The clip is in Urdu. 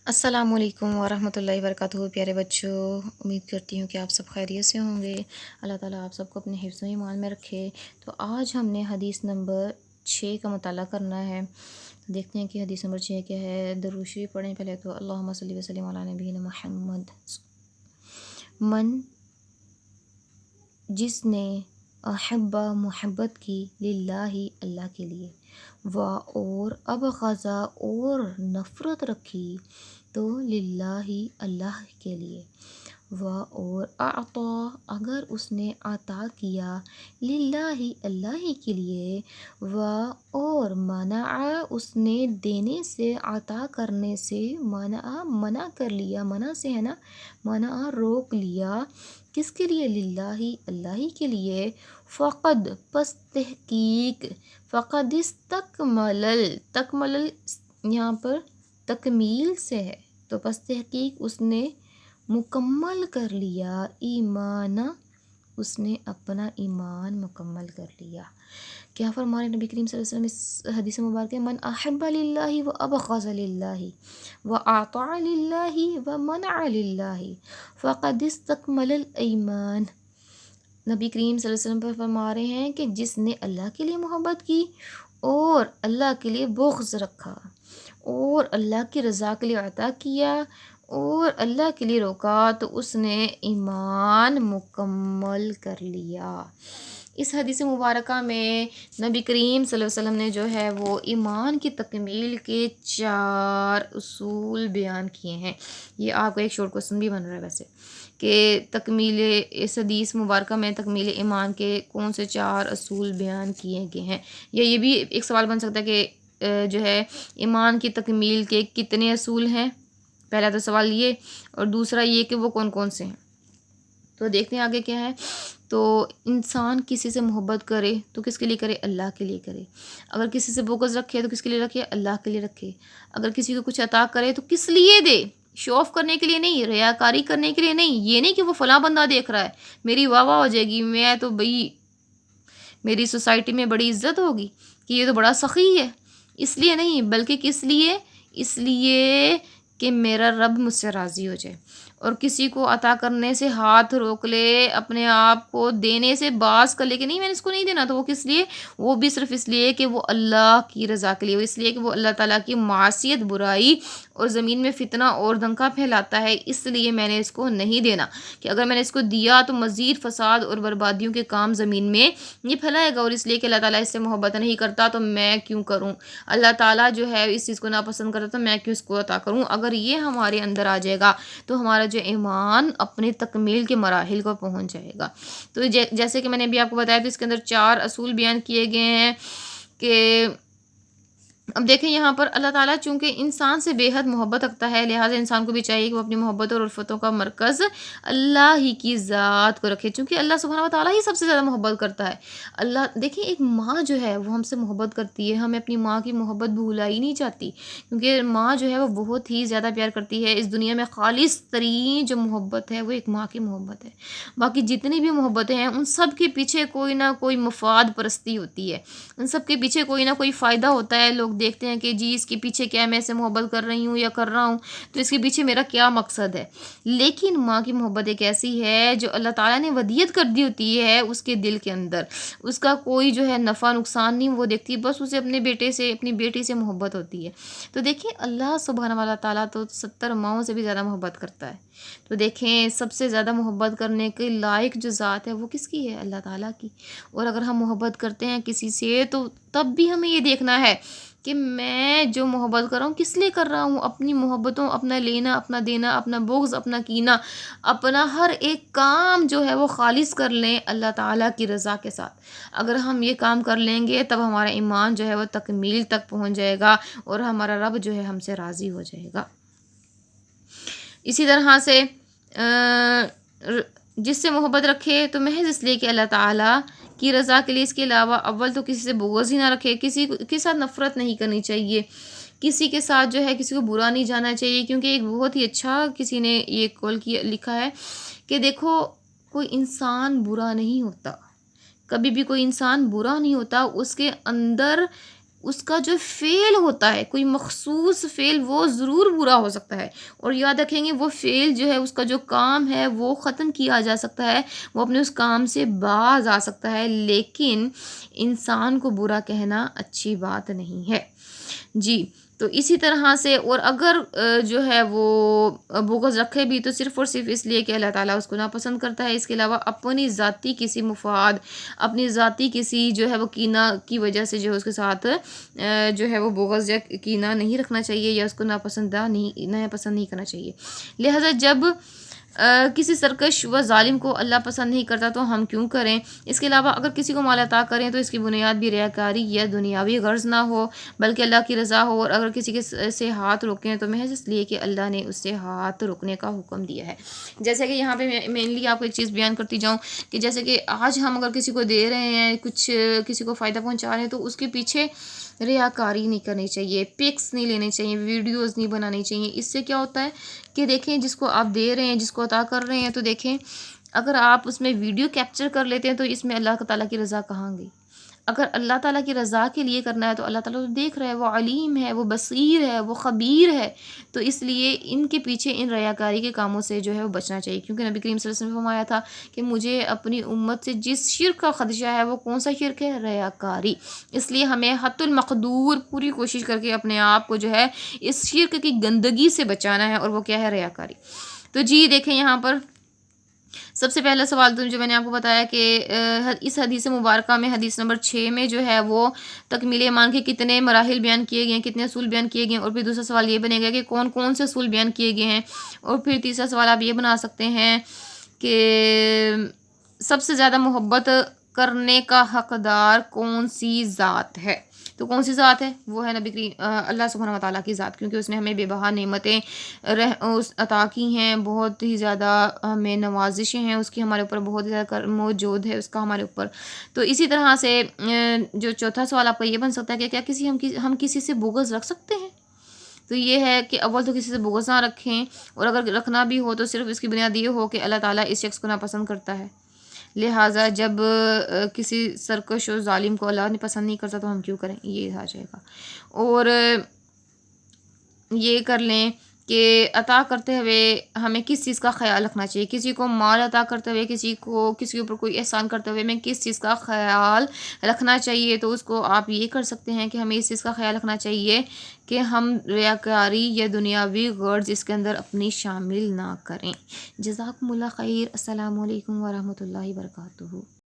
السلام علیکم ورحمۃ اللہ وبرکاتہ پیارے بچوں، امید کرتی ہوں کہ آپ سب خیریت سے ہوں گے۔ اللہ تعالیٰ آپ سب کو اپنے حفظ و ایمان میں رکھے۔ تو آج ہم نے حدیث نمبر 6 کا مطالعہ کرنا ہے۔ دیکھتے ہیں کہ حدیث نمبر 6 کیا ہے۔ درود شریف پڑھیں پہلے تو اللہم صلی وسلم علی نبینا محمد۔ من جس نے احبا محبت کی للہ اللہ کے لیے، و اور ابغضا اور نفرت رکھی تو للہ اللہ کے لیے، و اور اعطا اگر اس نے عطا کیا للہ اللہ کے لیے، و اور منع اس نے دینے سے عطا کرنے سے منع کر لیا، منع سے ہے نا، منع روک لیا کس کے لیے؟ للہ اللہ کے لیے، فقد پس تحقیق، فقد استکمل، تکمل یہاں پر تکمیل سے ہے تو پس تحقیق اس نے مکمل کر لیا، ایمان اس نے اپنا ایمان مکمل کر لیا۔ کیا فرمانے نبی کریم صلی اللہ علیہ وسلم اس حدیث مبارک ہے؟ من احب للہ و ابغض للہ و اعطى للہ و منع للہ فقد استکمل الایمان۔ نبی کریم صلی اللہ علیہ وسلم پر فرما رہے ہیں کہ جس نے اللہ کے لیے محبت کی اور اللہ کے لیے بغض رکھا اور اللہ کی رضا کے لیے عطا کیا اور اللہ کے لیے روکا تو اس نے ایمان مکمل کر لیا۔ اس حدیث مبارکہ میں نبی کریم صلی اللہ علیہ وسلم نے جو ہے وہ ایمان کی تکمیل کے 4 اصول بیان کیے ہیں۔ یہ آپ کا ایک شورٹ کوسچن بھی بن رہا ہے ویسے کہ تکمیل اس حدیث مبارکہ میں تکمیل ایمان کے کون سے 4 اصول بیان کیے گئے ہیں، یا یہ بھی ایک سوال بن سکتا ہے کہ جو ہے ایمان کی تکمیل کے کتنے اصول ہیں، پہلا تو سوال یہ، اور دوسرا یہ کہ وہ کون کون سے ہیں۔ تو دیکھتے ہیں آگے کیا ہے۔ تو انسان کسی سے محبت کرے تو کس کے لیے کرے؟ اللہ کے لیے کرے۔ اگر کسی سے بغض رکھے تو کس کے لیے رکھے؟ اللہ کے لیے رکھے۔ اگر کسی کو کچھ عطا کرے تو کس لیے دے؟ شو آف کرنے کے لیے نہیں، ریاکاری کرنے کے لیے نہیں، یہ نہیں کہ وہ فلاں بندہ دیکھ رہا ہے میری واہ واہ ہو جائے گی، میں تو بھئی میری سوسائٹی میں بڑی عزت ہوگی کہ یہ تو بڑا سخی ہے، اس لیے نہیں، بلکہ کس لیے؟ اس لیے کہ میرا رب مجھ سے راضی ہو جائے۔ اور کسی کو عطا کرنے سے ہاتھ روک لے، اپنے آپ کو دینے سے باز کر لے کہ نہیں میں نے اس کو نہیں دینا، تو وہ کس لیے؟ وہ بھی صرف اس لیے کہ وہ اللہ کی رضا کے لیے، وہ اس لیے کہ وہ اللہ تعالیٰ کی معصیت، برائی اور زمین میں فتنہ اور دنکا پھیلاتا ہے، اس لیے میں نے اس کو نہیں دینا، کہ اگر میں نے اس کو دیا تو مزید فساد اور بربادیوں کے کام زمین میں یہ پھیلائے گا، اور اس لیے کہ اللہ تعالیٰ اس سے محبت نہیں کرتا تو میں کیوں کروں، اللہ تعالیٰ جو ہے اس چیز کو ناپسند کرتا تو میں کیوں اس کو عطا کروں۔ اگر یہ ہمارے اندر آ جائے گا تو ہمارا جو ایمان اپنے تکمیل کے مراحل کو پہنچ جائے گا۔ تو جیسے کہ میں نے ابھی آپ کو بتایا تو اس کے اندر 4 اصول بیان کیے گئے ہیں کہ اب دیکھیں یہاں پر اللہ تعالیٰ چونکہ انسان سے بے حد محبت رکھتا ہے، لہٰذا انسان کو بھی چاہیے کہ وہ اپنی محبت اور الفتوں کا مرکز اللہ ہی کی ذات کو رکھے، چونکہ اللہ سبحانہ و تعالیٰ ہی سب سے زیادہ محبت کرتا ہے۔ اللہ دیکھیں ایک ماں جو ہے وہ ہم سے محبت کرتی ہے، ہمیں اپنی ماں کی محبت بھولا ہی نہیں چاہتی، کیونکہ ماں جو ہے وہ بہت ہی زیادہ پیار کرتی ہے۔ اس دنیا میں خالص ترین جو محبت ہے وہ ایک ماں کی محبت ہے۔ باقی جتنی بھی محبتیں ہیں ان سب کے پیچھے کوئی نہ کوئی مفاد پرستی ہوتی ہے، ان سب کے پیچھے کوئی نہ کوئی فائدہ ہوتا ہے۔ لوگ دیکھتے ہیں کہ جی اس کے پیچھے کیا ہے، میں اسے محبت کر رہی ہوں یا کر رہا ہوں تو اس کے پیچھے میرا کیا مقصد ہے۔ لیکن ماں کی محبت ایک ایسی ہے جو اللہ تعالیٰ نے ودیت کر دی ہوتی ہے اس کے دل کے اندر، اس کا کوئی جو ہے نفع نقصان نہیں وہ دیکھتی، بس اسے اپنے بیٹے سے، اپنی بیٹی سے محبت ہوتی ہے۔ تو دیکھیں اللہ سبحانہ و تعالیٰ تو 70 ماؤں سے بھی زیادہ محبت کرتا ہے۔ تو دیکھیں سب سے زیادہ محبت کرنے کے لائق جو ذات ہے وہ کس کی ہے؟ اللہ تعالیٰ کی۔ اور اگر ہم محبت کرتے ہیں کسی سے تو تب بھی ہمیں یہ دیکھنا ہے کہ میں جو محبت کر رہا ہوں کس لیے کر رہا ہوں، اپنی محبتوں، اپنا لینا، اپنا دینا، اپنا بغض، اپنا کینہ، اپنا ہر ایک کام جو ہے وہ خالص کر لیں اللہ تعالیٰ کی رضا کے ساتھ۔ اگر ہم یہ کام کر لیں گے تب ہمارا ایمان جو ہے وہ تکمیل تک پہنچ جائے گا اور ہمارا رب جو ہے ہم سے راضی ہو جائے گا۔ اسی طرح سے جس سے محبت رکھے تو محض اس لیے کہ اللہ تعالیٰ کی رضا کے لیے، اس کے علاوہ اول تو کسی سے بغض ہی نہ رکھے، کسی کے ساتھ نفرت نہیں کرنی چاہیے، کسی کے ساتھ جو ہے کسی کو برا نہیں جانا چاہیے، کیونکہ ایک بہت ہی اچھا کسی نے یہ قول لکھا ہے کہ دیکھو کوئی انسان برا نہیں ہوتا، کبھی بھی کوئی انسان برا نہیں ہوتا، اس کے اندر اس کا جو فعل ہوتا ہے، کوئی مخصوص فعل، وہ ضرور برا ہو سکتا ہے، اور یاد رکھیں گے وہ فعل جو ہے، اس کا جو کام ہے وہ ختم کیا جا سکتا ہے، وہ اپنے اس کام سے باز آ سکتا ہے، لیکن انسان کو برا کہنا اچھی بات نہیں ہے۔ جی، تو اسی طرح سے، اور اگر جو ہے وہ بغض رکھے بھی تو صرف اور صرف اس لیے کہ اللہ تعالیٰ اس کو ناپسند کرتا ہے، اس کے علاوہ اپنی ذاتی کسی مفاد، اپنی ذاتی کسی جو ہے وہ کینہ کی وجہ سے جو ہے اس کے ساتھ جو ہے وہ بغض یا کینہ نہیں رکھنا چاہیے، یا اس کو ناپسند نہیں کرنا چاہیے۔ لہٰذا جب کسی سرکش و ظالم کو اللہ پسند نہیں کرتا تو ہم کیوں کریں؟ اس کے علاوہ اگر کسی کو مال عطا کریں تو اس کی بنیاد بھی ریاکاری یا دنیاوی غرض نہ ہو، بلکہ اللہ کی رضا ہو، اور اگر کسی کے سے ہاتھ روکیں تو محض اس لیے کہ اللہ نے اس سے ہاتھ روکنے کا حکم دیا ہے۔ جیسے کہ یہاں پہ میں مینلی آپ کو ایک چیز بیان کرتی جاؤں کہ جیسے کہ آج ہم اگر کسی کو دے رہے ہیں، کچھ کسی کو فائدہ پہنچا رہے ہیں، تو اس کے پیچھے ریاکاری نہیں کرنی چاہیے، پکس نہیں لینے چاہیے، ویڈیوز نہیں بنانی چاہیے۔ اس سے کیا ہوتا ہے کہ دیکھیں، جس کو آپ دے رہے ہیں، جس کو عطا کر رہے ہیں، تو دیکھیں اگر آپ اس میں ویڈیو کیپچر کر لیتے ہیں تو اس میں اللہ تعالیٰ کی رضا کہاں گئی؟ اگر اللہ تعالیٰ کی رضا کے لیے کرنا ہے تو اللہ تعالیٰ تو دیکھ رہا ہے، وہ علیم ہے، وہ بصیر ہے، وہ خبیر ہے، تو اس لیے ان کے پیچھے ان ریاکاری کے کاموں سے جو ہے وہ بچنا چاہیے، کیونکہ نبی کریم صلی اللہ علیہ وسلم نے فرمایا تھا کہ مجھے اپنی امت سے جس شرک کا خدشہ ہے وہ کون سا شرک ہے؟ ریاکاری۔ اس لیے ہمیں حتی المقدور پوری کوشش کر کے اپنے آپ کو جو ہے اس شرک کی گندگی سے بچانا ہے، اور وہ کیا ہے؟ ریاکاری۔ تو جی دیکھیں یہاں پر سب سے پہلا سوال تو جو میں نے آپ کو بتایا کہ اس حدیث مبارکہ میں، حدیث نمبر 6 میں جو ہے وہ تکمیل ایمان کے کتنے مراحل بیان کیے گئے ہیں، کتنے اصول بیان کیے گئے ہیں، اور پھر دوسرا سوال یہ بنے گا کہ کون کون سے اصول بیان کیے گئے ہیں، اور پھر تیسرا سوال آپ یہ بنا سکتے ہیں کہ سب سے زیادہ محبت کرنے کا حقدار کون سی ذات ہے؟ تو کون سی ذات ہے؟ وہ ہے نبی کریم اللہ سبحانہ وتعالیٰ کی ذات، کیونکہ اس نے ہمیں بے بہا نعمتیں عطا کی ہیں، بہت ہی زیادہ ہمیں نوازشیں ہیں اس کی، ہمارے اوپر بہت ہی زیادہ کرم موجود ہے اس کا ہمارے اوپر۔ تو اسی طرح سے جو چوتھا سوال آپ کا یہ بن سکتا ہے کہ کیا ہم کسی سے بغض رکھ سکتے ہیں؟ تو یہ ہے کہ اول تو کسی سے بغض نہ رکھیں، اور اگر رکھنا بھی ہو تو صرف اس کی بنیاد یہ ہو کہ اللہ تعالیٰ اس شخص کو ناپسند کرتا ہے، لہٰذا جب کسی سرکش و ظالم کو اللہ نے پسند نہیں کرتا تو ہم کیوں کریں، یہ آ جائے گا۔ اور یہ کر لیں کہ عطا کرتے ہوئے ہمیں کس چیز کا خیال رکھنا چاہیے، کسی کو مال عطا کرتے ہوئے، کسی کے اوپر کوئی احسان کرتے ہوئے ہمیں کس چیز کا خیال رکھنا چاہیے؟ تو اس کو آپ یہ کر سکتے ہیں کہ ہمیں اس چیز کا خیال رکھنا چاہیے کہ ہم ریاکاری یا دنیاوی غرض اس کے اندر اپنی شامل نہ کریں۔ جزاکم اللہ خیر۔ السلام علیکم ورحمۃ اللہ وبرکاتہ۔